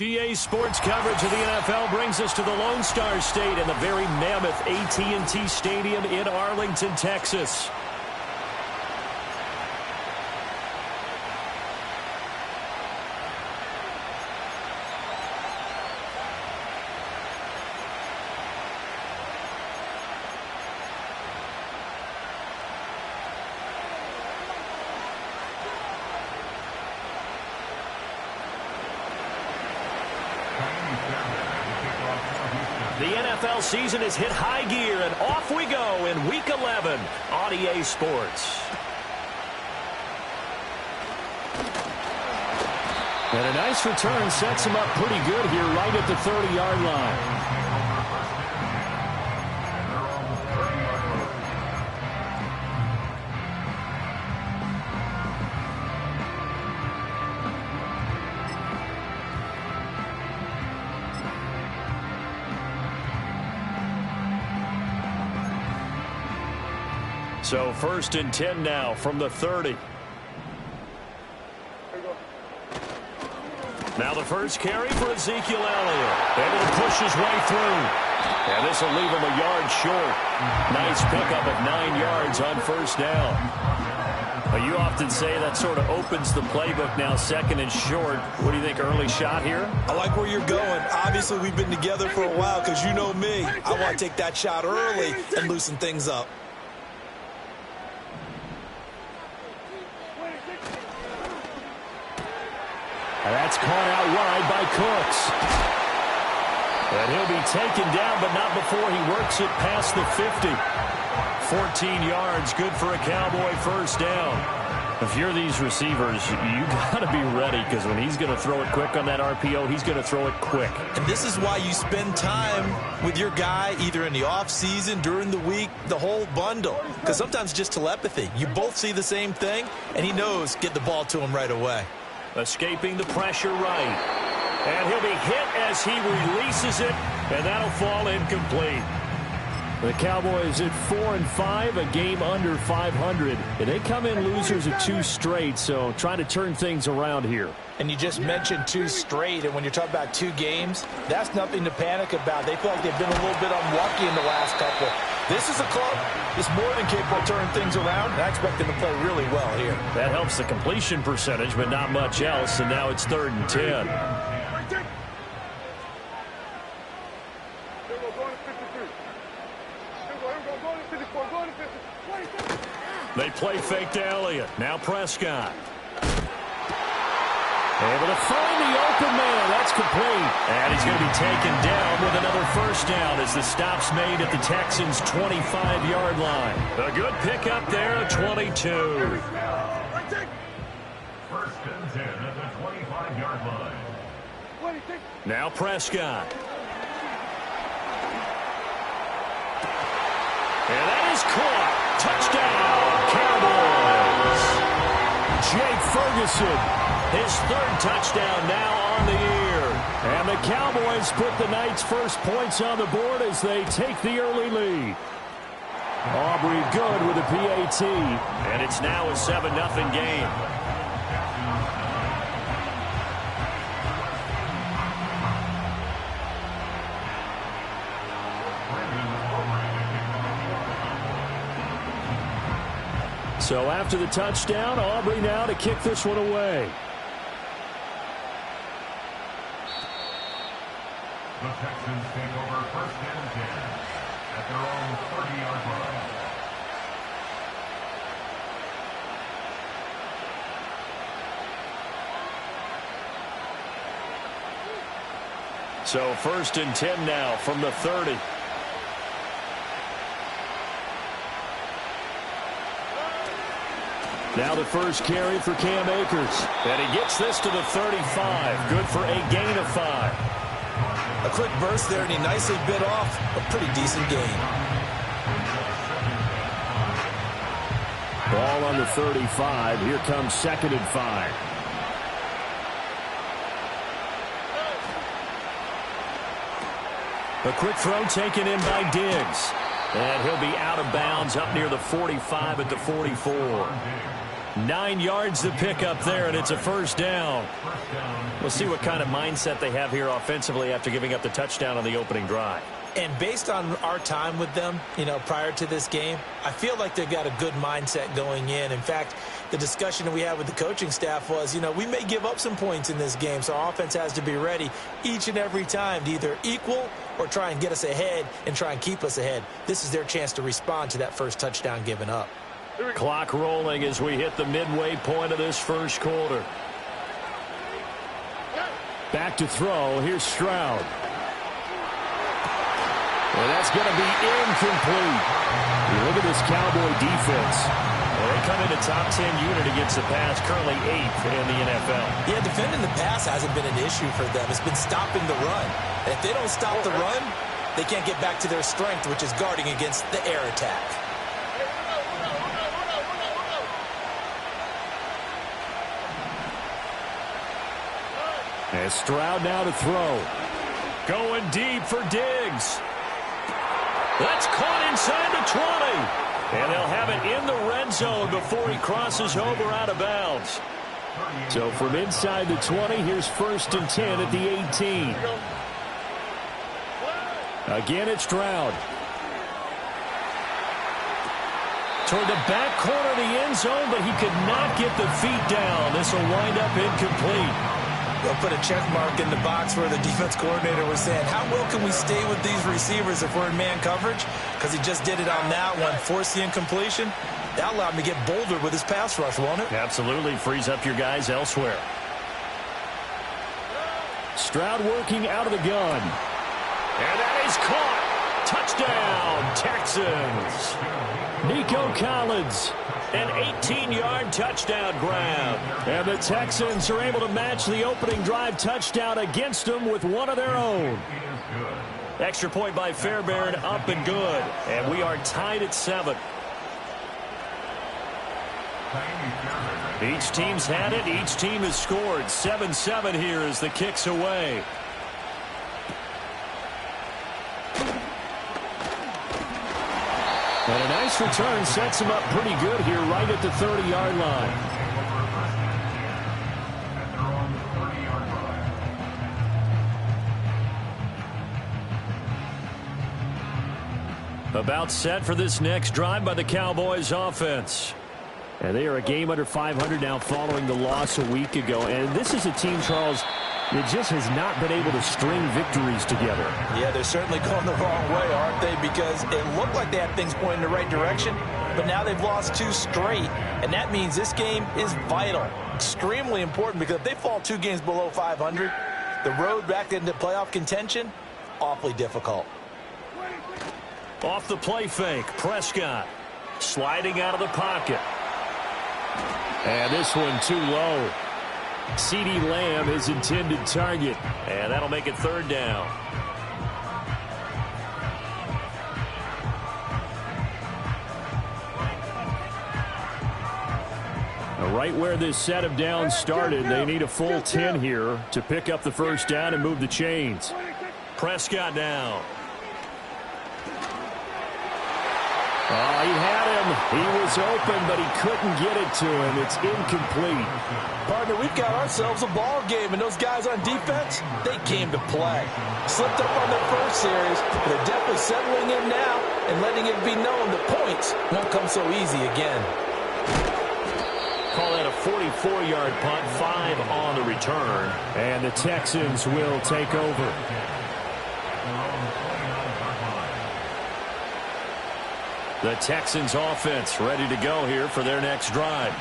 EA Sports coverage of the NFL brings us to the Lone Star State and the very mammoth AT&T Stadium in Arlington, Texas. The NFL season has hit high gear, and off we go in Week 11 on EA Sports. And a nice return sets him up pretty good here right at the 30-yard line. So 1st and 10 now from the 30. Now the first carry for Ezekiel Elliott. Able to push his way through. And this will leave him a yard short. Nice pickup of 9 yards on first down. Well, you often say that sort of opens the playbook now, 2nd and short. What do you think, early shot here? I like where you're going. Obviously, we've been together for a while because you know me. I want to take that shot early and loosen things up. That's caught out wide by Cooks. And he'll be taken down, but not before he works it past the 50. 14 yards, good for a Cowboy first down. If you're these receivers, you got to be ready, because when he's going to throw it quick on that RPO, he's going to throw it quick. And this is why you spend time with your guy either in the offseason, during the week, the whole bundle. Because sometimes just telepathy. You both see the same thing, and he knows get the ball to him right away. Escaping the pressure right. And he'll be hit as he releases it, and that'll fall incomplete. The Cowboys at 4-5, a game under 500. And they come in losers of 2 straight, so trying to turn things around here. And you just mentioned 2 straight, and when you're talking about 2 games, that's nothing to panic about. They feel like they've been a little bit unlucky in the last couple. This is a club that's more than capable of turning things around, and I expect them to play really well here. That helps the completion percentage, but not much else, and now it's 3rd and 10. They play fake to Elliott. Now Prescott. Able to find the open man. That's complete. And he's going to be taken down with another first down as the stop's made at the Texans' 25-yard line. A good pickup there at 22. 1st and 10 at the 25-yard line. Now Prescott. And that is caught. Touchdown, Cowboys. Jake Ferguson, his 3rd touchdown now on the year. And the Cowboys put the night's first points on the board as they take the early lead. Aubrey good with a PAT. And it's now a 7-0 game. So after the touchdown, Aubrey now to kick this one away. The Texans take over 1st and 10 at their own 30-yard line. So 1st and 10 now from the 30. Now the first carry for Cam Akers. And he gets this to the 35. Good for a gain of 5. A quick burst there, and he nicely bit off a pretty decent gain. Ball on the 35. Here comes 2nd and 5. A quick throw taken in by Diggs. And he'll be out of bounds up near the 45 at the 44. 9 yards to pick up there, and it's a first down. We'll see what kind of mindset they have here offensively after giving up the touchdown on the opening drive. And based on our time with them, prior to this game, I feel like they've got a good mindset going in. In fact, the discussion that we had with the coaching staff was, we may give up some points in this game, so our offense has to be ready each and every time to either equal or try and get us ahead and try and keep us ahead. This is their chance to respond to that first touchdown given up. Clock rolling as we hit the midway point of this first quarter. Back to throw. Here's Stroud. And that's going to be incomplete. You look at this Cowboy defense. Well, they come in a top 10 unit against the pass, currently 8th in the NFL. Yeah, defending the pass hasn't been an issue for them. It's been stopping the run. And if they don't stop the run, they can't get back to their strength, which is guarding against the air attack. And Stroud now to throw. Going deep for Diggs. That's caught inside the 20. And they'll have it in the red zone before he crosses over out of bounds. So from inside the 20, here's 1st and 10 at the 18. Again, it's Stroud. Toward the back corner of the end zone, but he could not get the feet down. This will wind up incomplete. They'll put a check mark in the box where the defense coordinator was saying, how well can we stay with these receivers if we're in man coverage? Because he just did it on that one, forced the incompletion. That allowed him to get bolder with his pass rush, won't it? Absolutely. Frees up your guys elsewhere. Stroud working out of the gun. And that is caught. Touchdown, Texans. Nico Collins. An 18-yard touchdown grab. And the Texans are able to match the opening drive touchdown against them with one of their own. Extra point by Fairbairn, up and good. And we are tied at 7. Each team's had it. Each team has scored. 7-7 here as the kick's away. And a nice return sets him up pretty good here right at the 30-yard line. About set for this next drive by the Cowboys offense. And they are a game under 500 now following the loss a week ago. And this is a team, Charles, that just has not been able to string victories together. Yeah, they're certainly going the wrong way, aren't they? Because it looked like they had things pointing in the right direction, but now they've lost 2 straight. And that means this game is vital, extremely important, because if they fall 2 games below 500, the road back into playoff contention, awfully difficult. Off the play fake, Prescott sliding out of the pocket. And this one too low. CeeDee Lamb, his intended target. And that'll make it 3rd down. Right where this set of downs started, they need a full 10 here to pick up the first down and move the chains. Prescott down. Oh, he had him. He was open, but he couldn't get it to him. It's incomplete. Partner, we've got ourselves a ball game, and those guys on defense, they came to play. Slipped up on their first series, but they're definitely settling in now and letting it be known that points won't come so easy again. Call that a 44-yard punt, 5 on the return, and the Texans will take over. The Texans offense ready to go here for their next drive.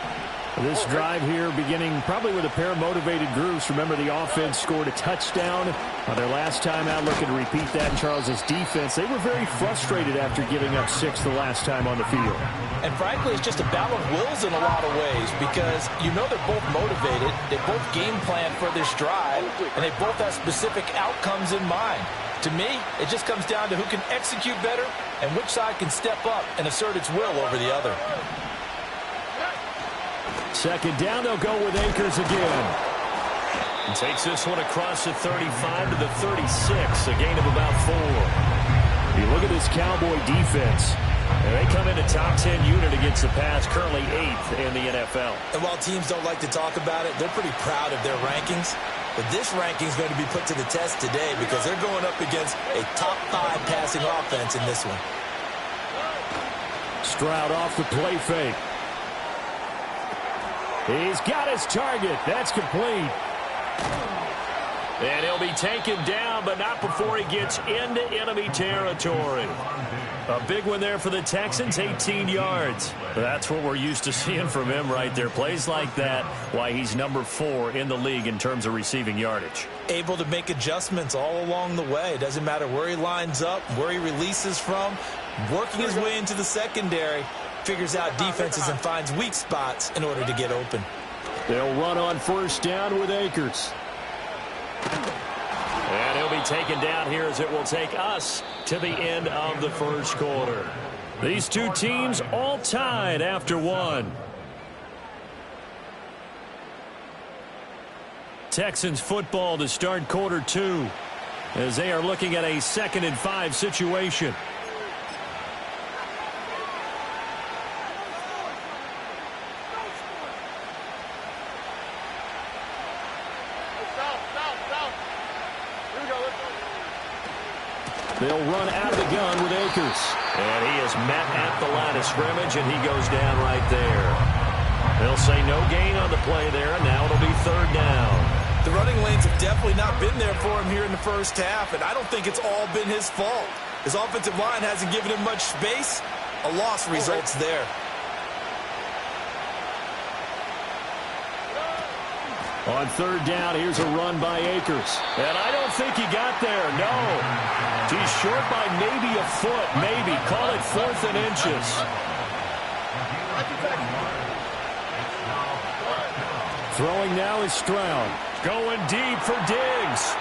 This drive here beginning probably with a pair of motivated groups. Remember, the offense scored a touchdown on their last time out. Looking to repeat that in Charles's defense. They were very frustrated after giving up 6 the last time on the field. And frankly, it's just a battle of wills in a lot of ways, because they're both motivated. They both game plan for this drive, and they both have specific outcomes in mind. To me, it just comes down to who can execute better and which side can step up and assert its will over the other. 2nd down, they'll go with Akers again. And takes this one across the 35 to the 36, a gain of about 4. You look at this Cowboy defense. 2nd and 10 here And they come into top 10 unit against the pass, currently 8th in the NFL. And while teams don't like to talk about it, they're pretty proud of their rankings. But this ranking is going to be put to the test today because they're going up against a top 5 passing offense in this one. Stroud off the play fake. He's got his target. That's complete. And he'll be taken down, but not before he gets into enemy territory. A big one there for the Texans, 18 yards. That's what we're used to seeing from him right there. Plays like that, why he's number 4 in the league in terms of receiving yardage. Able to make adjustments all along the way. Doesn't matter where he lines up, where he releases from. Working his way into the secondary, figures out defenses and finds weak spots in order to get open. They'll run on first down with Akers. And he'll be taken down here as it will take us to the end of the first quarter. These two teams all tied after one. Texans football to start quarter 2 as they are looking at a 2nd and 5 situation. They'll run out of the gun with Akers. And he is met at the line of scrimmage, and he goes down right there. They'll say no gain on the play there, and now it'll be 3rd down. The running lanes have definitely not been there for him here in the first half, and I don't think it's all been his fault. His offensive line hasn't given him much space. A loss results there. On 3rd down, here's a run by Akers. And I don't think he got there, no. He's short by maybe a foot, maybe. Call it 4th and inches. Throwing now is Stroud. Going deep for Diggs.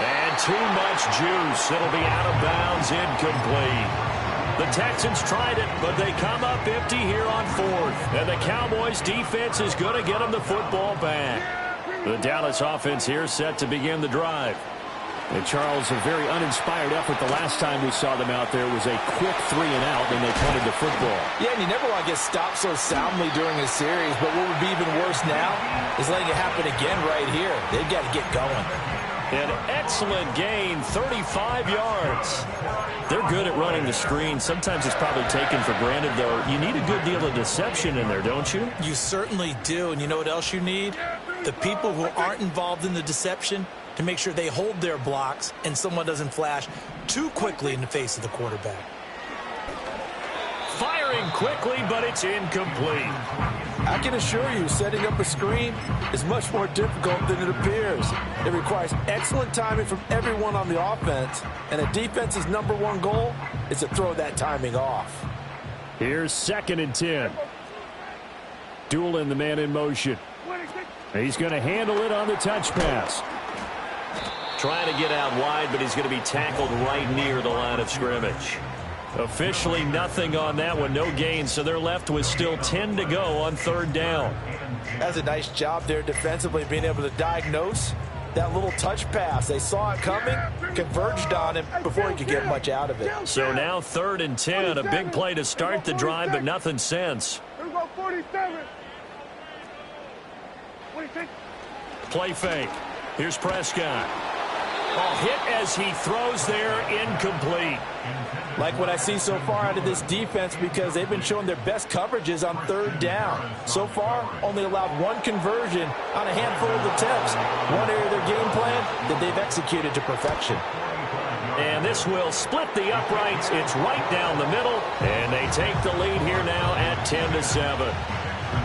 And too much juice. It'll be out of bounds, incomplete. The Texans tried it, but they come up empty here on 4th. And the Cowboys' defense is going to get them the football back. The Dallas offense here set to begin the drive. And Charles, a very uninspired effort the last time we saw them out there was a quick 3 and out, and they punted the football. Yeah, and you never want to get stopped so soundly during a series, but what would be even worse now is letting it happen again right here. They've got to get going. An excellent gain, 35 yards. They're good at running the screen. Sometimes it's probably taken for granted, though. You need a good deal of deception in there, don't you? You certainly do, and you know what else you need? The people who aren't involved in the deception to make sure they hold their blocks and someone doesn't flash too quickly in the face of the quarterback. Firing quickly, but it's incomplete. I can assure you, setting up a screen is much more difficult than it appears. It requires excellent timing from everyone on the offense, and a defense's #1 goal is to throw that timing off. Here's 2nd and 10. Dueling the man in motion. He's going to handle it on the touch pass. Trying to get out wide, but he's going to be tackled right near the line of scrimmage. Officially nothing on that one, no gain, so they're left with still 10 to go on 3rd down. That's a nice job there defensively, being able to diagnose that little touch pass. They saw it coming, converged on him before he could get much out of it. So now 3rd and 10, a big play to start the drive, but nothing since. Here we go, 47. Play fake. Here's Prescott. Oh, hit as he throws there, incomplete. Like what I see so far out of this defense, because they've been showing their best coverages on 3rd down. So far, only allowed 1 conversion on a handful of attempts. One area of their game plan that they've executed to perfection. And this will split the uprights. It's right down the middle, and they take the lead here now at 10-7.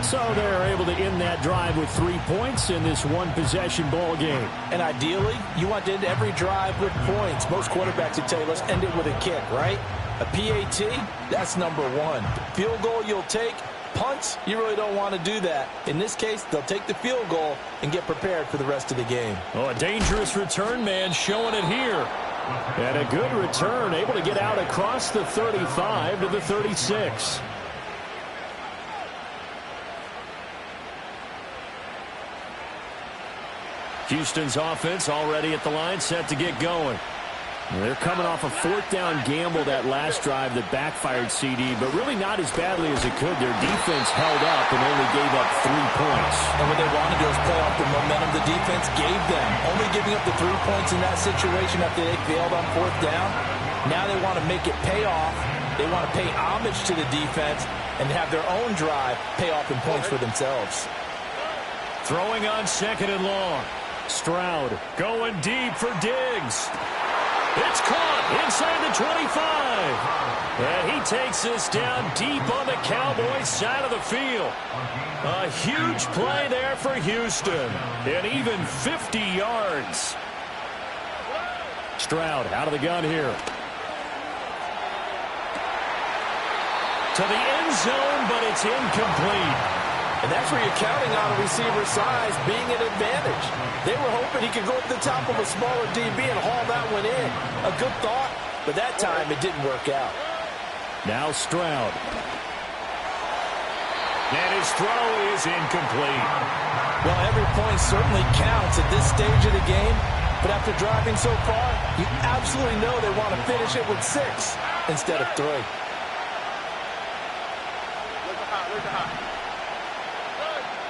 So they're able to end that drive with 3 points in this one-possession ball game. And ideally, you want to end every drive with points. Most quarterbacks would tell you, let's end it with a kick, right? A PAT, that's #1. Field goal you'll take. Punts, you really don't want to do that. In this case, they'll take the field goal and get prepared for the rest of the game. Oh, a dangerous return man showing it here. And a good return, able to get out across the 35 to the 36. Houston's offense already at the line, set to get going. They're coming off a fourth down gamble that last drive that backfired, CD, but really not as badly as it could. Their defense held up and only gave up 3 points. And what they wanted to do is play off the momentum the defense gave them. Only giving up the 3 points in that situation after they failed on fourth down. Now they want to make it pay off. They want to pay homage to the defense and have their own drive pay off in points for themselves. Throwing on 2nd and long. Stroud going deep for Diggs. It's caught inside the 25. And he takes this down deep on the Cowboys side of the field. A huge play there for Houston. And even 50 yards. Stroud out of the gun here. To the end zone, but it's incomplete. And that's where you're counting on a receiver's size being an advantage. They were hoping he could go up the top of a smaller DB and haul that one in. A good thought, but that time it didn't work out. Now Stroud. And his throw is incomplete. Well, every point certainly counts at this stage of the game, but after driving so far, you absolutely know they want to finish it with 6 instead of 3.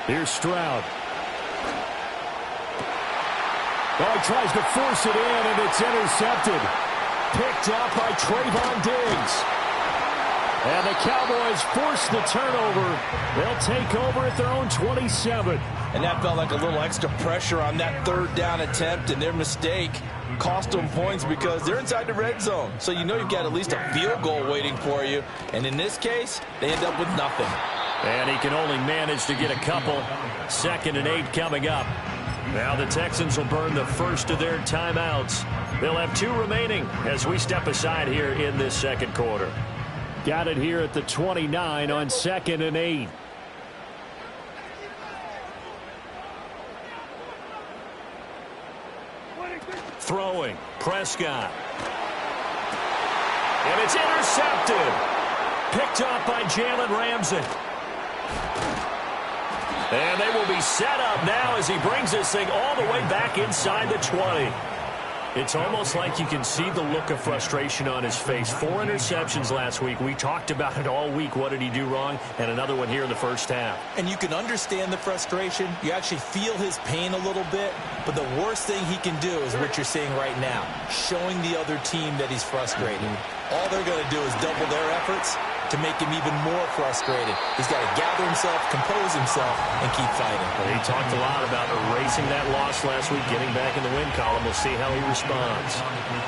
Here's Stroud. Oh, he tries to force it in, and it's intercepted. Picked up by Trayvon Diggs. And the Cowboys force the turnover. They'll take over at their own 27. And that felt like a little extra pressure on that 3rd down attempt, and their mistake cost them points because they're inside the red zone. So you know you've got at least a field goal waiting for you. And in this case, they end up with nothing. And he can only manage to get a couple. 2nd and 8 coming up. Now the Texans will burn the first of their timeouts. They'll have 2 remaining as we step aside here in this 2nd quarter. Got it here at the 29 on 2nd and 8. Throwing. Prescott. And it's intercepted. Picked up by Jalen Ramsey. And they will be set up now as he brings this thing all the way back inside the 20. It's almost like you can see the look of frustration on his face. 4 interceptions last week. We talked about it all week. What did he do wrong? And another one here in the first half. And you can understand the frustration. You actually feel his pain a little bit. But the worst thing he can do is what you're seeing right now, showing the other team that he's frustrated. All they're going to do is double their efforts to make him even more frustrated. He's got to gather himself, compose himself, and keep fighting. Well, he talked a lot about erasing that loss last week, getting back in the win column. We'll see how he responds.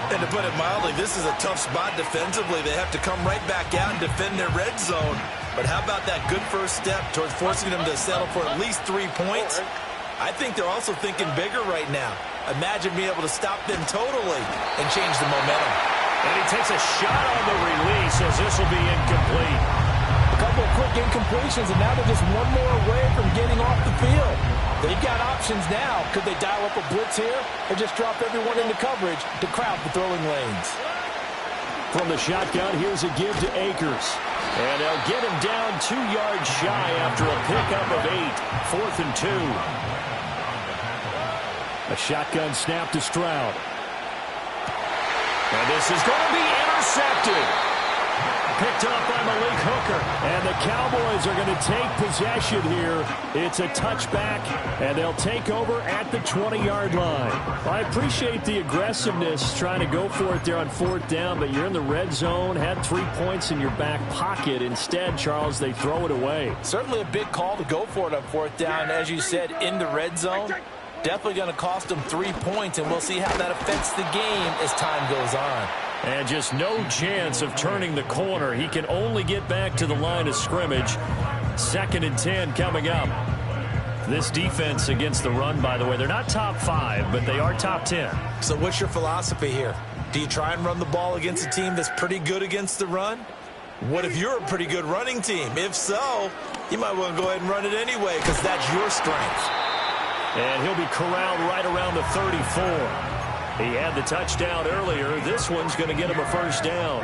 And to put it mildly, this is a tough spot defensively. They have to come right back out and defend their red zone. But how about that good first step towards forcing them to settle for at least 3 points? I think they're also thinking bigger right now. Imagine being able to stop them totally and change the momentum. And he takes a shot on the release as this will be incomplete. A couple of quick incompletions, and now they're just one more away from getting off the field. They've got options now. Could they dial up a blitz here or just drop everyone into coverage to crowd the throwing lanes? From the shotgun, here's a give to Akers. And they'll get him down 2 yards shy after a pickup of 8. 4th and 2. A shotgun snap to Stroud. And this is going to be intercepted. Picked up by Malik Hooker. And the Cowboys are going to take possession here. It's a touchback, and they'll take over at the 20-yard line. I appreciate the aggressiveness trying to go for it there on 4th down, but you're in the red zone, had 3 points in your back pocket. Instead, Charles, they throw it away. Certainly a big call to go for it on 4th down. As you said, in the red zone. Definitely going to cost them 3 points, and we'll see how that affects the game as time goes on. And just no chance of turning the corner. He can only get back to the line of scrimmage. 2nd and 10 coming up. This defense against the run, by the way, they're not top 5, but they are top 10. So what's your philosophy here? Do you try and run the ball against a team that's pretty good against the run? What if you're a pretty good running team? If so, you might want to go ahead and run it anyway because that's your strength. And he'll be corralled right around the 34. He had the touchdown earlier. This one's going to get him a first down.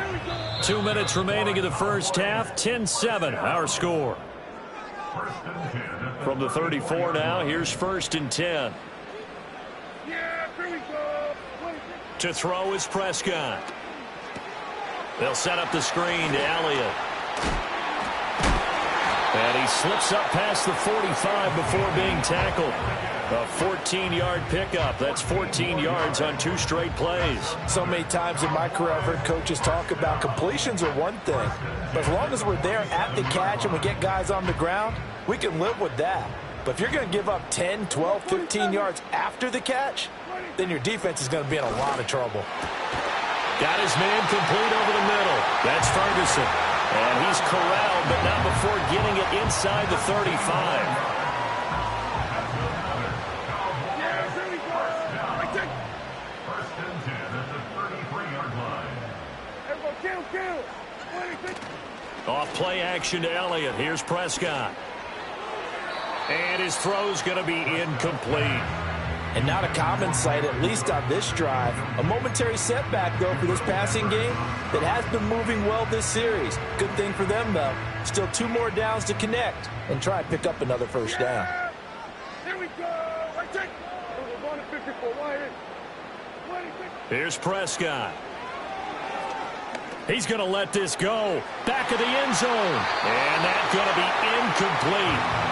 2 minutes remaining in the first half. 10-7, our score. From the 34 now, here's 1st and 10. To throw is Prescott. They'll set up the screen to Elliott. And he slips up past the 45 before being tackled. A 14-yard pickup. That's 14 yards on 2 straight plays. So many times in my career I've heard coaches talk about completions are one thing. But as long as we're there at the catch and we get guys on the ground, we can live with that. But if you're going to give up 10, 12, 15 yards after the catch, then your defense is going to be in a lot of trouble. Got his man complete over the middle. That's Ferguson. And he's corralled, but not before getting it inside the 35. Off play action to Elliott. Here's Prescott. And his throw's going to be incomplete. And not a common sight, at least on this drive. A momentary setback, though, for this passing game that has been moving well this series. Good thing for them, though. Still 2 more downs to connect and try and pick up another first down. Here we go. Here's Prescott. He's going to let this go. Back of the end zone. And that's going to be incomplete.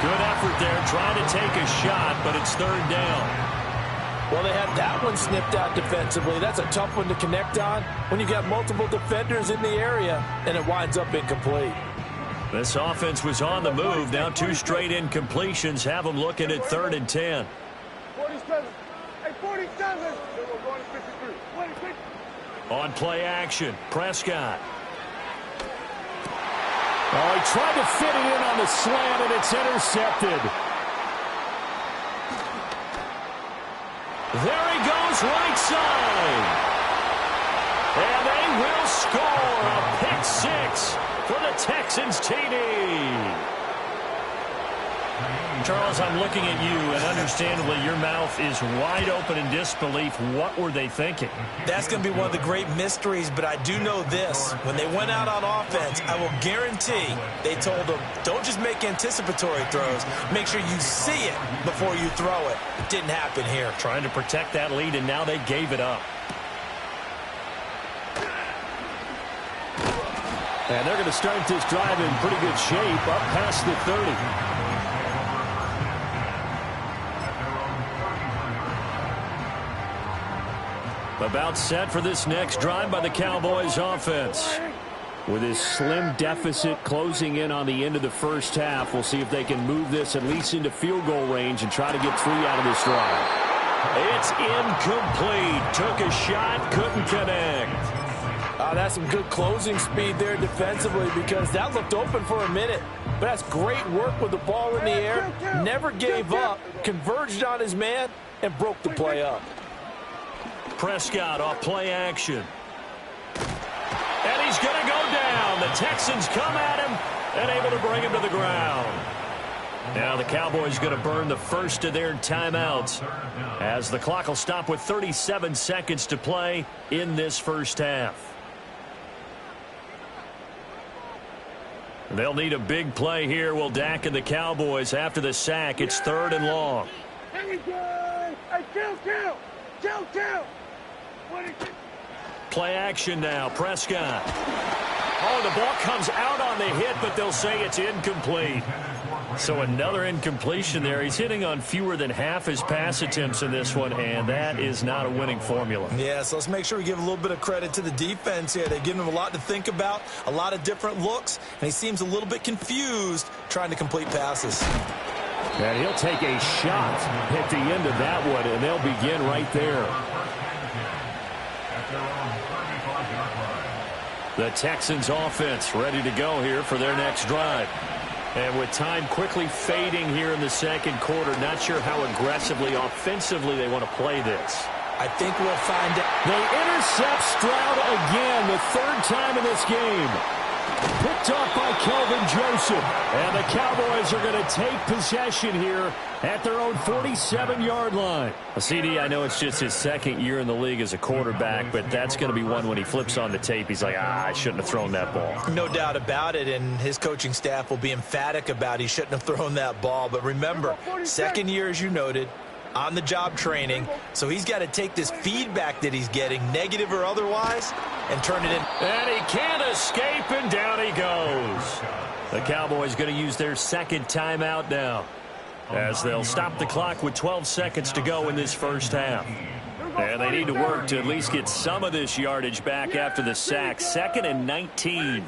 Good effort there, trying to take a shot, but it's 3rd down. Well, they had that one snipped out defensively. That's a tough one to connect on when you got multiple defenders in the area, and it winds up incomplete. This offense was on the move. Now 2 straight incompletions have them looking at 3rd and 10. 47. Hey, 47. We're going to 53. 26. On play action, Prescott. Oh, he tried to fit it in on the slant, and it's intercepted. There he goes, right side. And they will score a pick 6 for the Texans TD. Charles, I'm looking at you, and understandably your mouth is wide open in disbelief. What were they thinking? That's going to be one of the great mysteries, but I do know this. When they went out on offense, I will guarantee they told them, don't just make anticipatory throws. Make sure you see it before you throw it. It didn't happen here. Trying to protect that lead, and now they gave it up. And they're going to start this drive in pretty good shape, up past the 30. About set for this next drive by the Cowboys offense. With his slim deficit closing in on the end of the first half, we'll see if they can move this at least into field goal range and try to get 3 out of this drive. It's incomplete. Took a shot, couldn't connect. That's some good closing speed there defensively because that looked open for a minute. But that's great work with the ball in the air. Never gave up, converged on his man, and broke the play up. Prescott off play action. And he's going to go down. The Texans come at him and able to bring him to the ground. Now the Cowboys going to burn the first of their timeouts as the clock will stop with 37 seconds to play in this first half. They'll need a big play here. Will Dak and the Cowboys after the sack. It's 3rd and long. Here we go. Hey, kill. Play action now. Prescott. Oh, the ball comes out on the hit, but they'll say it's incomplete. So another incompletion there. He's hitting on fewer than half his pass attempts in this one, and that is not a winning formula. Yeah, so let's make sure we give a little bit of credit to the defense here. They give him a lot to think about, a lot of different looks, and he seems a little bit confused trying to complete passes. And he'll take a shot at the end of that one, and they'll begin right there. The Texans offense ready to go here for their next drive. And with time quickly fading here in the second quarter, not sure how aggressively, offensively they want to play this. I think we'll find out. They intercept Stroud again, the 3rd time in this game. Picked off by Kelvin Joseph. And the Cowboys are going to take possession here at their own 47-yard line. CD, I know it's just his 2nd year in the league as a quarterback, but that's going to be one when he flips on the tape. He's like, I shouldn't have thrown that ball. No doubt about it, and his coaching staff will be emphatic about he shouldn't have thrown that ball. But remember, 2nd year, as you noted, on-the-job training. So he's got to take this feedback that he's getting, negative or otherwise, and turn it in. And he can't escape, and down he goes. The Cowboys going to use their second timeout now, as they'll stop the clock with 12 seconds to go in this first half. And they need to work to at least get some of this yardage back after the sack. 2nd and 19.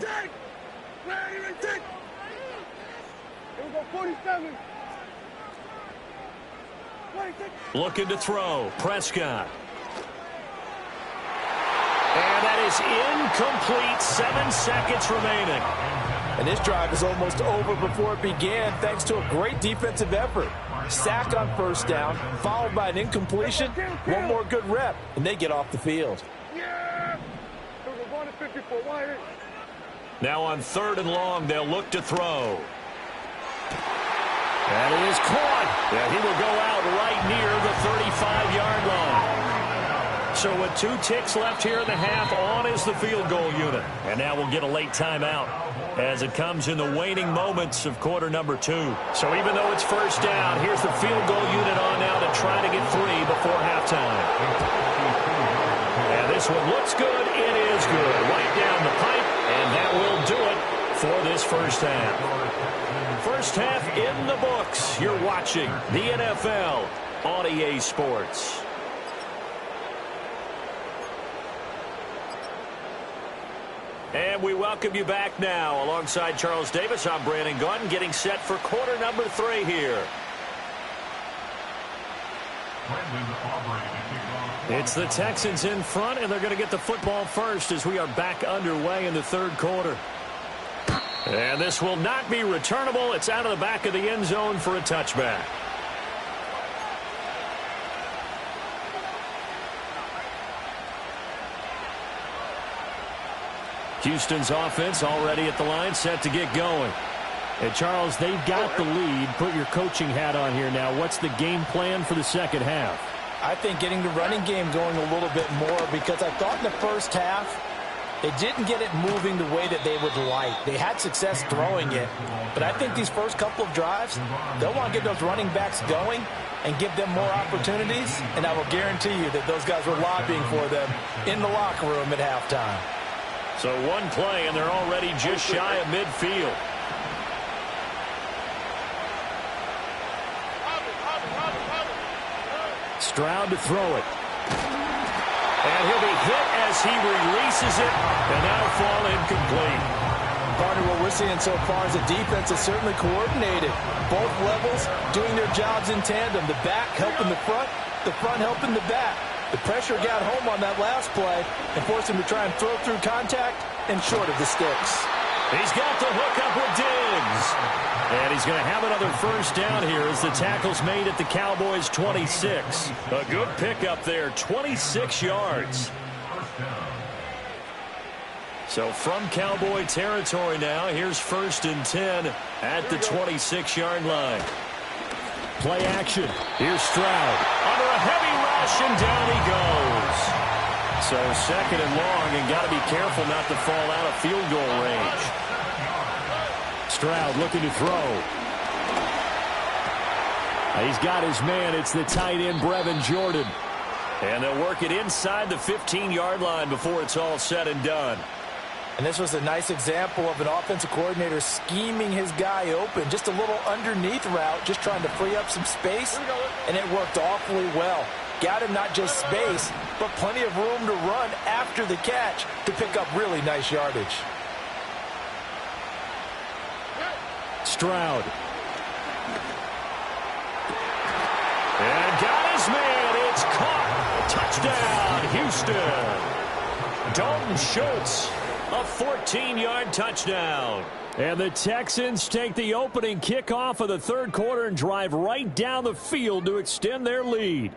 Looking to throw. Prescott. And that is incomplete. 7 seconds remaining. And this drive is almost over before it began, thanks to a great defensive effort. Sack on first down, followed by an incompletion. One more good rep, and they get off the field. Now on 3rd and long, they'll look to throw. And it is caught. And he will go out right near the 35-yard line. So with 2 ticks left here in the half, on is the field goal unit. And now we'll get a late timeout as it comes in the waning moments of quarter number 2. So even though it's first down, here's the field goal unit on now to try to get 3 before halftime. And this one looks good. It is good. Right down the pipe, and that will do it for this first half. First half in the books. You're watching the NFL on EA Sports. And we welcome you back now. Alongside Charles Davis, I'm Brandon Gaudin, getting set for quarter number 3 here. It's the Texans in front, and they're going to get the football first as we are back underway in the 3rd quarter. And this will not be returnable. It's out of the back of the end zone for a touchback. Houston's offense already at the line, set to get going. And Charles, they've got the lead. Put your coaching hat on here now. What's the game plan for the second half? I think getting the running game going a little bit more, because I thought in the first half they didn't get it moving the way that they would like. They had success throwing it, but I think these first couple of drives, they'll want to get those running backs going and give them more opportunities, and I will guarantee you that those guys were lobbying for them in the locker room at halftime. So one play, and they're already just shy of midfield. Stroud to throw it. And he'll be hit as he releases it, and that'll fall incomplete. Partner, what we're seeing so far is the defense is certainly coordinated. Both levels doing their jobs in tandem. The back helping the front helping the back. The pressure got home on that last play and forced him to try and throw through contact and short of the sticks. He's got the hook up with Diggs. And he's going to have another first down here as the tackle's made at the Cowboys' 26. A good pickup there, 26 yards. So from Cowboy territory now, here's 1st and 10 at the 26-yard line. Play action. Here's Stroud. Under a heavy rush, and down he goes. So 2nd and long, and got to be careful not to fall out of field goal range. Stroud looking to throw. He's got his man. It's the tight end, Brevin Jordan. And they'll work it inside the 15-yard line before it's all said and done. And this was a nice example of an offensive coordinator scheming his guy open. Just a little underneath route, just trying to free up some space, and it worked awfully well. Got him not just space, but plenty of room to run after the catch to pick up really nice yardage. Stroud. And got his man. It's caught. Touchdown, Houston. Dalton Schultz, a 14-yard touchdown. And the Texans take the opening kickoff of the 3rd quarter and drive right down the field to extend their lead.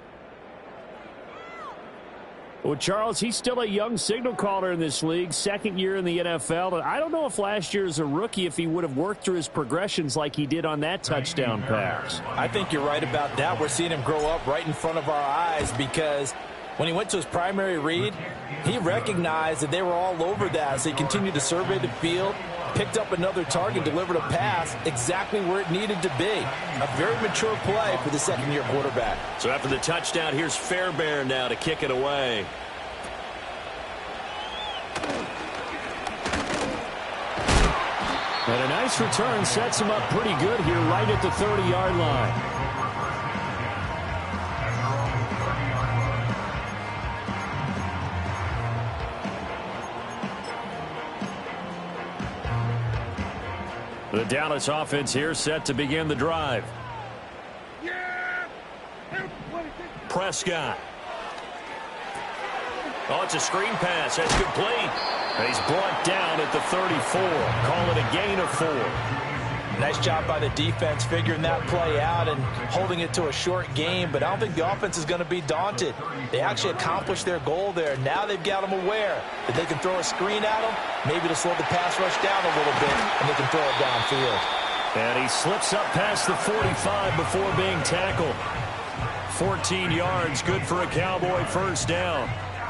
Well, Charles, he's still a young signal caller in this league, 2nd year in the NFL. I don't know if last year as a rookie, if he would have worked through his progressions like he did on that touchdown pass. I think you're right about that. We're seeing him grow up right in front of our eyes, because when he went to his primary read, he recognized that they were all over that. So he continued to survey the field, picked up another target, delivered a pass exactly where it needed to be. A very mature play for the second-year quarterback. So after the touchdown, here's Fairbairn now to kick it away. And a nice return sets him up pretty good here right at the 30-yard line. The Dallas offense here set to begin the drive. Prescott. Oh, it's a screen pass. That's complete. And he's brought down at the 34. Call it a gain of 4. Nice job by the defense figuring that play out and holding it to a short game, but I don't think the offense is going to be daunted. They actually accomplished their goal there. Now they've got them aware that they can throw a screen at them, maybe to slow the pass rush down a little bit, and they can throw it downfield. And he slips up past the 45 before being tackled. 14 yards, good for a Cowboy first down.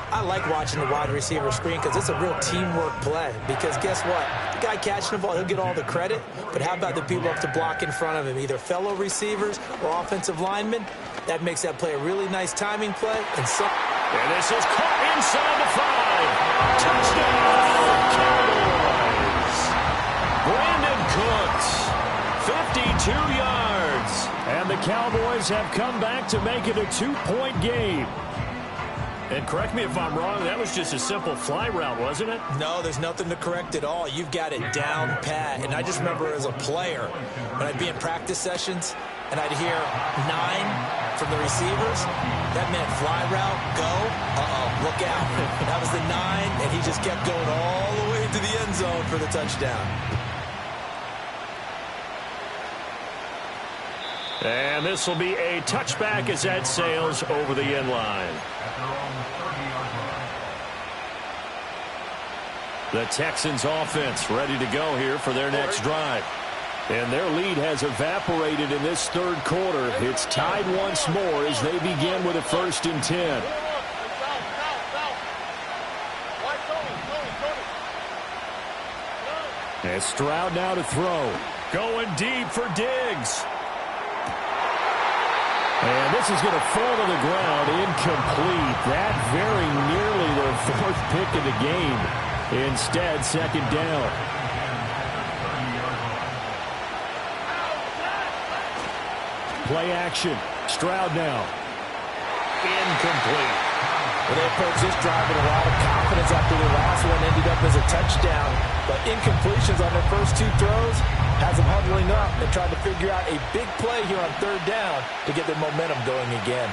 I like watching the wide receiver screen because it's a real teamwork play. Because guess what? The guy catching the ball, he'll get all the credit. But how about the people up to block in front of him, either fellow receivers or offensive linemen? That makes that play a really nice timing play. And this is caught inside the 5. Touchdown, Cowboys. Brandon Cooks, 52 yards. And the Cowboys have come back to make it a 2-point game. And correct me if I'm wrong, that was just a simple fly route, wasn't it? No, there's nothing to correct at all. You've got it down pat. And I just remember as a player, when I'd be in practice sessions, and I'd hear 9 from the receivers, that meant fly route, go, look out. That was the 9, and he just kept going all the way to the end zone for the touchdown. And this will be a touchback as that sails over the end line. The Texans offense ready to go here for their next drive. And their lead has evaporated in this third quarter. It's tied once more as they begin with a 1st and 10. And Stroud now to throw. Going deep for Diggs. And this is going to fall to the ground incomplete. That very nearly the 4th pick of the game. Instead, 2nd down. Play action. Stroud now. Incomplete. Well, they approached this drive with a lot of confidence after the last one ended up as a touchdown. But incompletions on their first 2 throws has them huddling up and trying to figure out a big play here on 3rd down to get their momentum going again.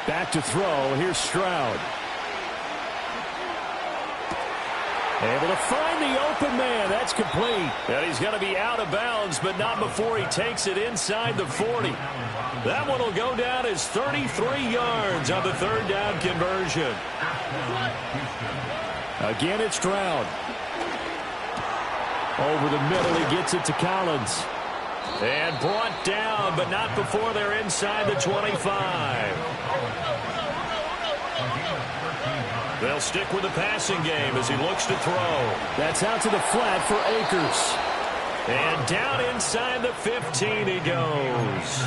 Back to throw. Here's Stroud. Able to find the open man. That's complete. And he's going to be out of bounds, but not before he takes it inside the 40. That one will go down as 33 yards on the 3rd down conversion. Again, it's Stroud. Over the middle, he gets it to Collins. And brought down, but not before they're inside the 25. They'll stick with the passing game as he looks to throw. That's out to the flat for Akers. And down inside the 15 he goes.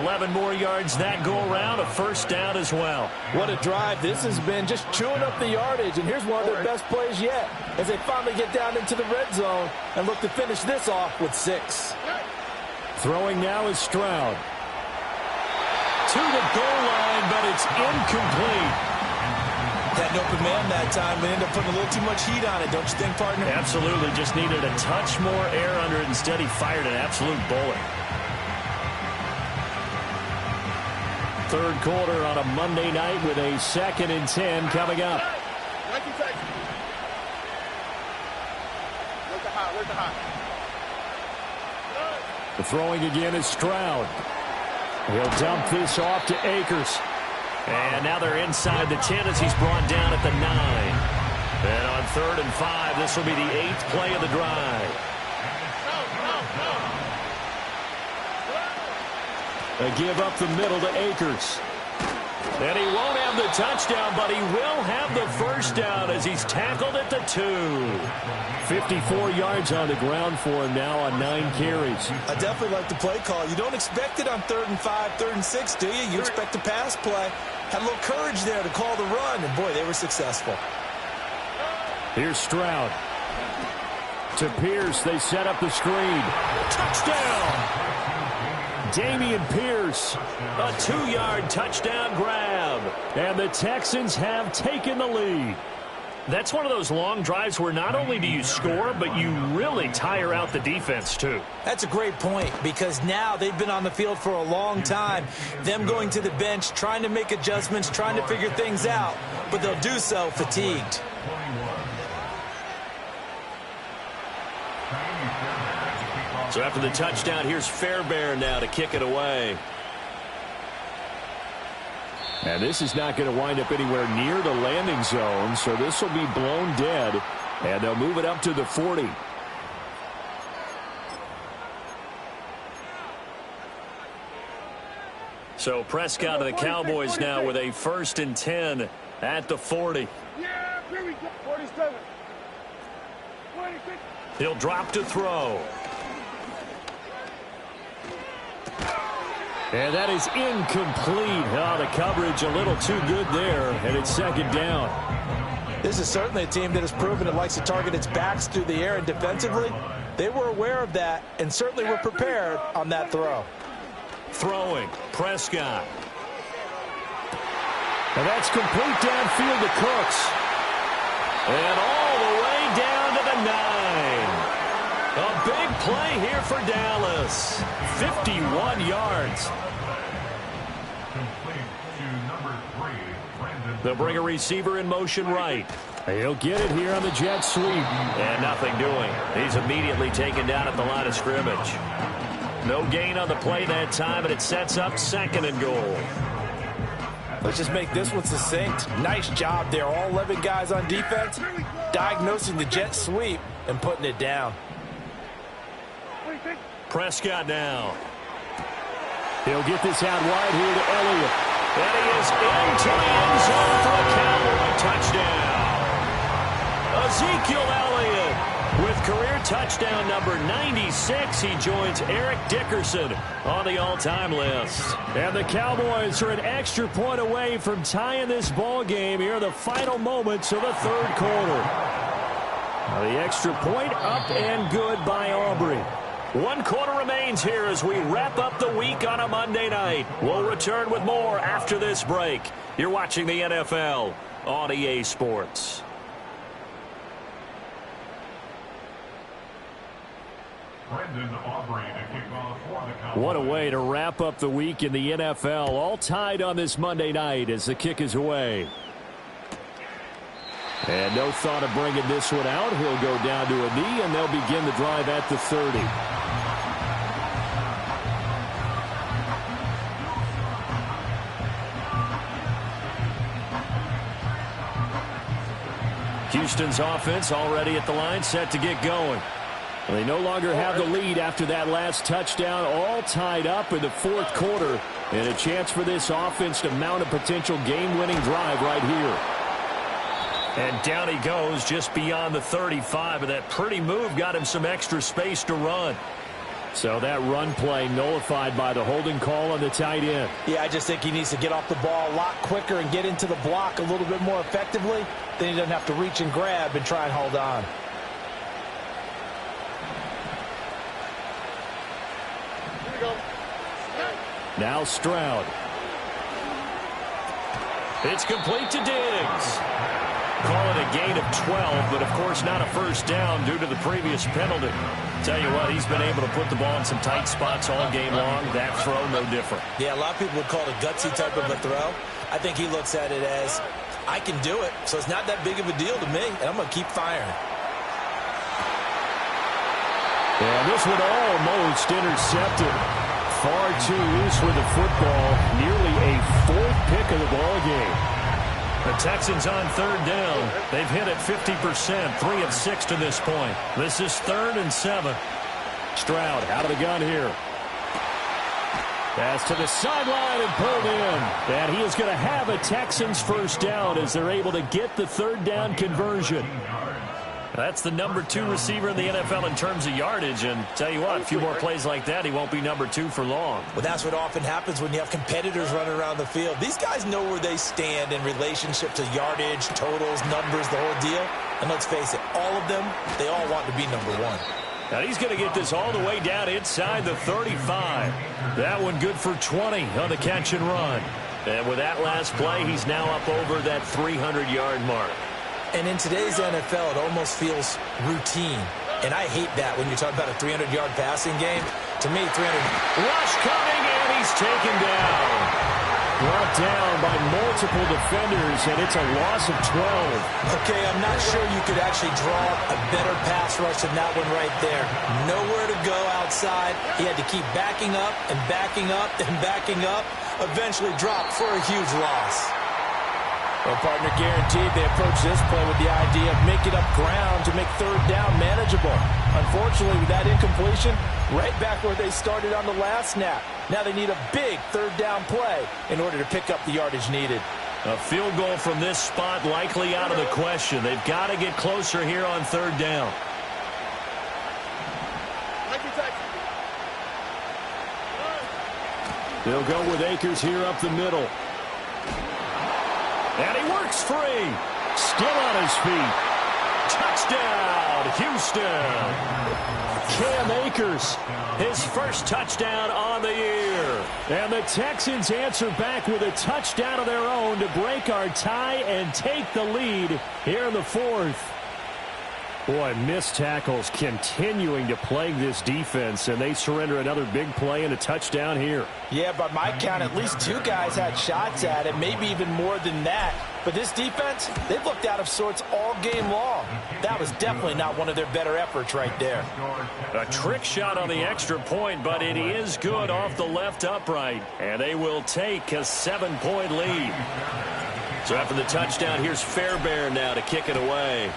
11 more yards that go around, a 1st down as well. What a drive this has been, just chewing up the yardage. And here's one of their best plays yet as they finally get down into the red zone and look to finish this off with 6. Throwing now is Stroud. To the goal line, but it's incomplete. That open man that time, but ended up putting a little too much heat on it, don't you think, partner? Absolutely. Just needed a touch more air under it. Instead, he fired an absolute bullet. 3rd quarter on a Monday night with a 2nd and 10 coming up. The throwing again is Stroud. He'll dump this off to Akers. And now they're inside the 10 as he's brought down at the 9. And on 3rd and 5, this will be the 8th play of the drive. They give up the middle to Akers. And he won't have the touchdown, but he will have the first down as he's tackled at the 2. 54 yards on the ground for him now on 9 carries. I definitely like the play call. You don't expect it on 3rd and 5, 3rd and 6, do you? You expect a pass play. Had a little courage there to call the run, and boy, they were successful. Here's Stroud. To Pierce, they set up the screen. Touchdown! Dameon Pierce, a 2-yard touchdown grab. And the Texans have taken the lead. That's one of those long drives where not only do you score, but you really tire out the defense, too. That's a great point, because now they've been on the field for a long time. Them going to the bench, trying to make adjustments, trying to figure things out, but they'll do so fatigued. So after the touchdown, here's Fairbairn now to kick it away. And this is not going to wind up anywhere near the landing zone, so this will be blown dead, and they'll move it up to the 40. So Prescott and the Cowboys now with a 1st and 10 at the 40. Yeah, here we go. 47. 26. He'll drop to throw. And that is incomplete. Oh, the coverage a little too good there, and it's 2nd down. This is certainly a team that has proven it likes to target its backs through the air, and defensively, they were aware of that and certainly were prepared on that throw. Throwing, Prescott. And that's complete downfield to Cooks. And all the way down to the 9. A big play here for Dallas. 51 yards. They'll bring a receiver in motion right. He'll get it here on the jet sweep. And nothing doing. He's immediately taken down at the line of scrimmage. No gain on the play that time, and it sets up 2nd and goal. Let's just make this one succinct. Nice job there. All 11 guys on defense diagnosing the jet sweep and putting it down. Prescott now. He'll get this out wide here to Elliott. And he is into the end zone for a Cowboy touchdown. Ezekiel Elliott with career touchdown number 96. He joins Eric Dickerson on the all-time list. And the Cowboys are an extra point away from tying this ball game here in the final moments of the 3rd quarter. Now the extra point up and good by Aubrey. 1 quarter remains here as we wrap up the week on a Monday night. We'll return with more after this break. You're watching the NFL on EA Sports. What a way to wrap up the week in the NFL. All tied on this Monday night as the kick is away. And no thought of bringing this one out. He'll go down to a knee, and they'll begin the drive at the 30. Houston's offense already at the line, set to get going. And they no longer have the lead after that last touchdown, all tied up in the 4th quarter. And a chance for this offense to mount a potential game-winning drive right here. And down he goes just beyond the 35, and that pretty move got him some extra space to run. So that run play nullified by the holding call on the tight end. Yeah, I just think he needs to get off the ball a lot quicker and get into the block a little bit more effectively. Then he doesn't have to reach and grab and try and hold on. Now Stroud. It's complete to Diggs. Call it a gain of 12, but of course not a first down due to the previous penalty. Tell you what, he's been able to put the ball in some tight spots all game long. That throw, no different. Yeah, a lot of people would call it a gutsy type of a throw. I think he looks at it as, I can do it, so it's not that big of a deal to me, and I'm going to keep firing. And this one almost intercepted. Far too loose with the football. Nearly a 4th pick of the ball game. The Texans on 3rd down. They've hit it 50%, 3 of 6 to this point. This is 3rd and 7. Stroud out of the gun here. Pass to the sideline and pulled in. And he is going to have a Texans first down as they're able to get the third down conversion. That's the number 2 receiver in the NFL in terms of yardage. And tell you what, a few more plays like that, he won't be number 2 for long. Well, that's what often happens when you have competitors running around the field. These guys know where they stand in relationship to yardage, totals, numbers, the whole deal. And let's face it, all of them, they all want to be number 1. Now he's going to get this all the way down inside the 35. That one good for 20 on the catch and run. And with that last play, he's now up over that 300-yard mark. And in today's NFL, it almost feels routine. And I hate that when you talk about a 300-yard passing game. To me, 300... Rush coming, and he's taken down. Brought down by multiple defenders, and it's a loss of 12. Okay, I'm not sure you could actually draw a better pass rush than that one right there. Nowhere to go outside. He had to keep backing up and backing up and backing up. Eventually dropped for a huge loss. Well, partner, guaranteed they approach this play with the idea of making up ground to make third down manageable. Unfortunately, with that incompletion, right back where they started on the last snap. Now they need a big third down play in order to pick up the yardage needed. A field goal from this spot likely out of the question. They've got to get closer here on third down. They'll go with Akers here up the middle. And he works free. Still on his feet. Touchdown, Houston. Cam Akers, his first touchdown on the year. And the Texans answer back with a touchdown of their own to break our tie and take the lead here in the fourth. Boy, missed tackles continuing to plague this defense, and they surrender another big play and a touchdown here. Yeah, by my count, at least 2 guys had shots at it, maybe even more than that. But this defense, they've looked out of sorts all game long. That was definitely not one of their better efforts right there. A trick shot on the extra point, but it is good off the left upright. And they will take a 7-point lead. So after the touchdown, here's Fairbairn now to kick it away.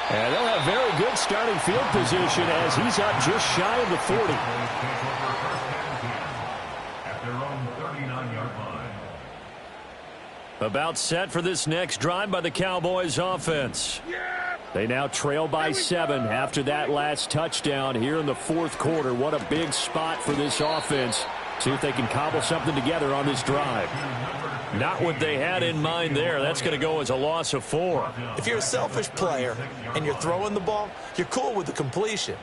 And they'll have very good starting field position as he's up just shy of the 40. About set for this next drive by the Cowboys offense. They now trail by 7 after that last touchdown here in the fourth quarter. What a big spot for this offense. See if they can cobble something together on this drive. Not what they had in mind there. That's going to go as a loss of 4. If you're a selfish player and you're throwing the ball, you're cool with the completion.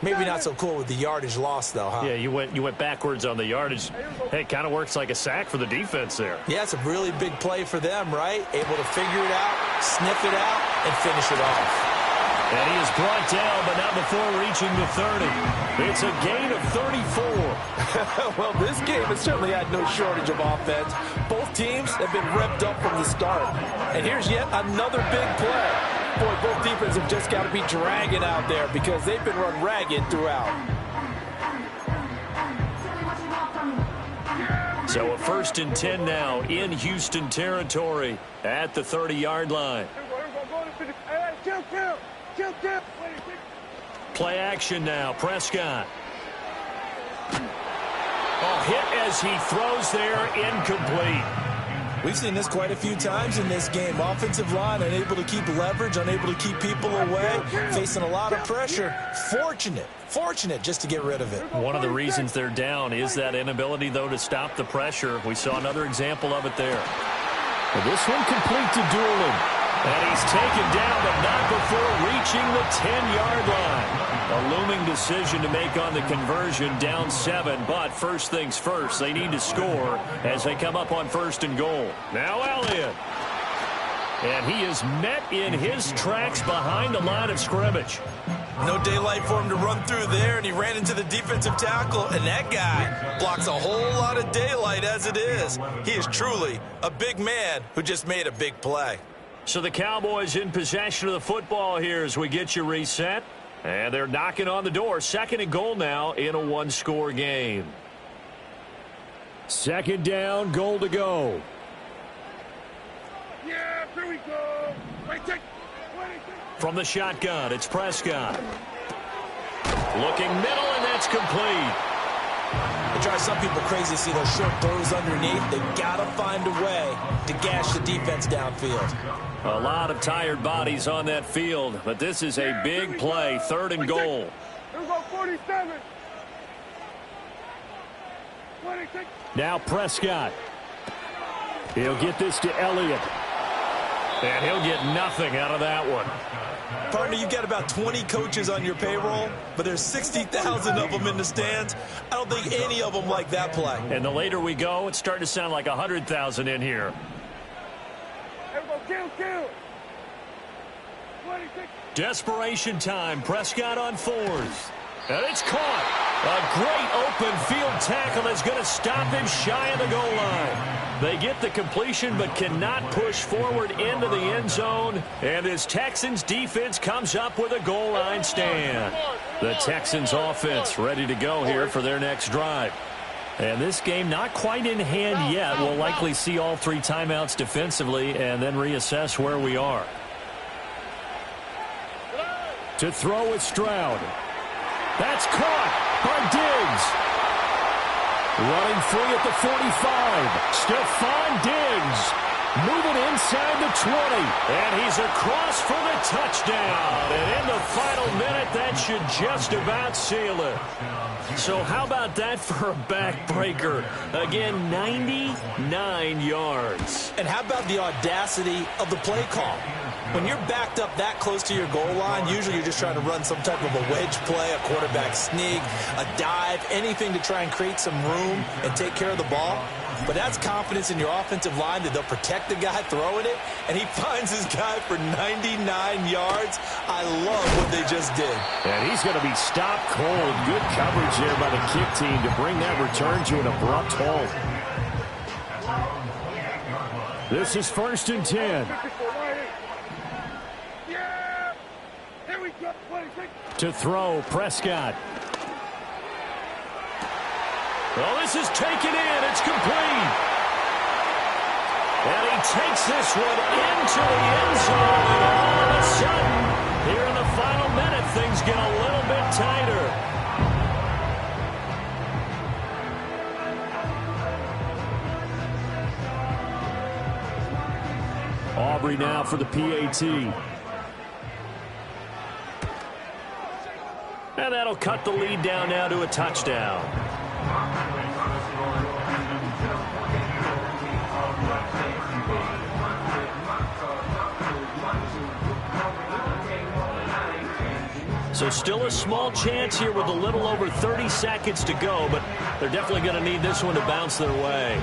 Maybe not so cool with the yardage loss, though, huh? Yeah, you went backwards on the yardage. Hey, it kind of works like a sack for the defense there. Yeah, it's a really big play for them, right? Able to figure it out, sniff it out, and finish it off. And he is brought down, but not before reaching the 30. It's a gain of 34. Well, this game has certainly had no shortage of offense. Both teams have been revved up from the start. And here's yet another big play. Boy, both defenses have just got to be dragging out there because they've been run ragged throughout. So a 1st and 10 now in Houston territory at the 30-yard line. Play action now. Prescott. Oh, hit as he throws there, incomplete. We've seen this quite a few times in this game. Offensive line unable to keep leverage, unable to keep people away, facing a lot of pressure. Fortunate just to get rid of it. One of the reasons they're down is that inability, though, to stop the pressure. We saw another example of it there. Well, this one complete to Doolin. And he's taken down, but not before reaching the 10-yard line. A looming decision to make on the conversion, down 7. But first things first, they need to score as they come up on 1st and goal. Now Elliott. And he is met in his tracks behind the line of scrimmage. No daylight for him to run through there, and he ran into the defensive tackle, and that guy blocks a whole lot of daylight as it is. He is truly a big man who just made a big play. So the Cowboys in possession of the football here as we get you reset. And they're knocking on the door. 2nd and goal now in a 1-score game. 2nd down, goal to go. Yeah, here we go. Right, take. From the shotgun, it's Prescott. Looking middle, and that's complete. It drives some people crazy to see those short throws underneath. They've got to find a way to gash the defense downfield. A lot of tired bodies on that field, but this is a big play, 3rd and goal. Here we go, 47. 26. Now Prescott. He'll get this to Elliott. And he'll get nothing out of that one. Partner, you've got about 20 coaches on your payroll, but there's 60,000 of them in the stands. I don't think any of them like that play. And the later we go, it's starting to sound like 100,000 in here. Here we go, kill. 26. Desperation time. Prescott on 4th. And it's caught. A great open field tackle that's going to stop him shy of the goal line. They get the completion but cannot push forward into the end zone. And this Texans defense comes up with a goal line stand. The Texans offense ready to go here for their next drive. And this game not quite in hand yet. We'll likely see all 3 timeouts defensively and then reassess where we are. To throw with Stroud. That's caught by Diggs. Running free at the 45. Stephon Diggs moving inside the 20. And he's across for the touchdown. And in the final minute, that should just about seal it. So how about that for a backbreaker? Again, 99 yards. And how about the audacity of the play call? When you're backed up that close to your goal line, usually you're just trying to run some type of a wedge play, a quarterback sneak, a dive, anything to try and create some room and take care of the ball. But that's confidence in your offensive line that they'll protect the guy throwing it, and he finds his guy for 99 yards. I love what they just did. And he's going to be stopped cold. Good coverage there by the kick team to bring that return to an abrupt halt. This is 1st and 10. To throw, Prescott. Well, this is taken in. It's complete. And he takes this one into the end zone. And all of a sudden, here in the final minute, things get a little bit tighter. Aubrey now for the PAT. And that'll cut the lead down now to a touchdown. So still a small chance here with a little over 30 seconds to go, but they're definitely going to need this one to bounce their way.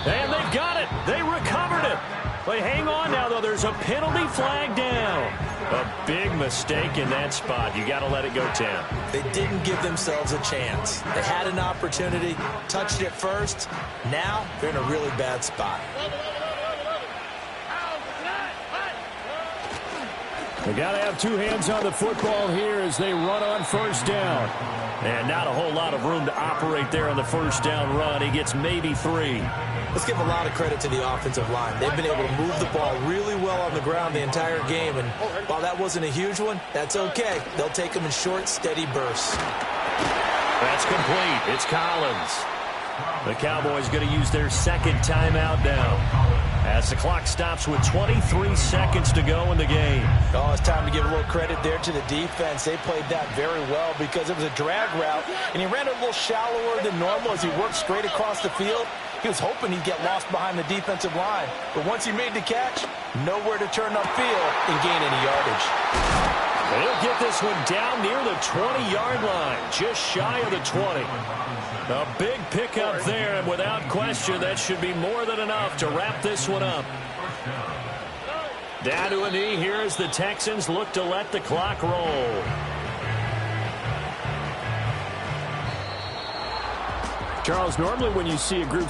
And they've got it. They recovered it. But hang on now, though. There's a penalty flag down. A big mistake in that spot. You got to let it go, Tim. They didn't give themselves a chance. They had an opportunity, touched it first. Now they're in a really bad spot. They got to have 2 hands on the football here as they run on 1st down. And not a whole lot of room to operate there on the 1st down run. He gets maybe 3. Let's give a lot of credit to the offensive line. They've been able to move the ball really well on the ground the entire game. And while that wasn't a huge one, that's okay. They'll take them in short, steady bursts. That's complete. It's Collins. The Cowboys going to use their 2nd timeout now, as the clock stops with 23 seconds to go in the game. Oh, it's time to give a little credit there to the defense. They played that very well because it was a drag route, and he ran it a little shallower than normal as he worked straight across the field. He was hoping he'd get lost behind the defensive line. But once he made the catch, nowhere to turn upfield and gain any yardage. And he'll get this one down near the 20-yard line, just shy of the 20. A big pickup there, and without question, that should be more than enough to wrap this one up. Down to a knee here as the Texans look to let the clock roll. Charles, normally when you see a group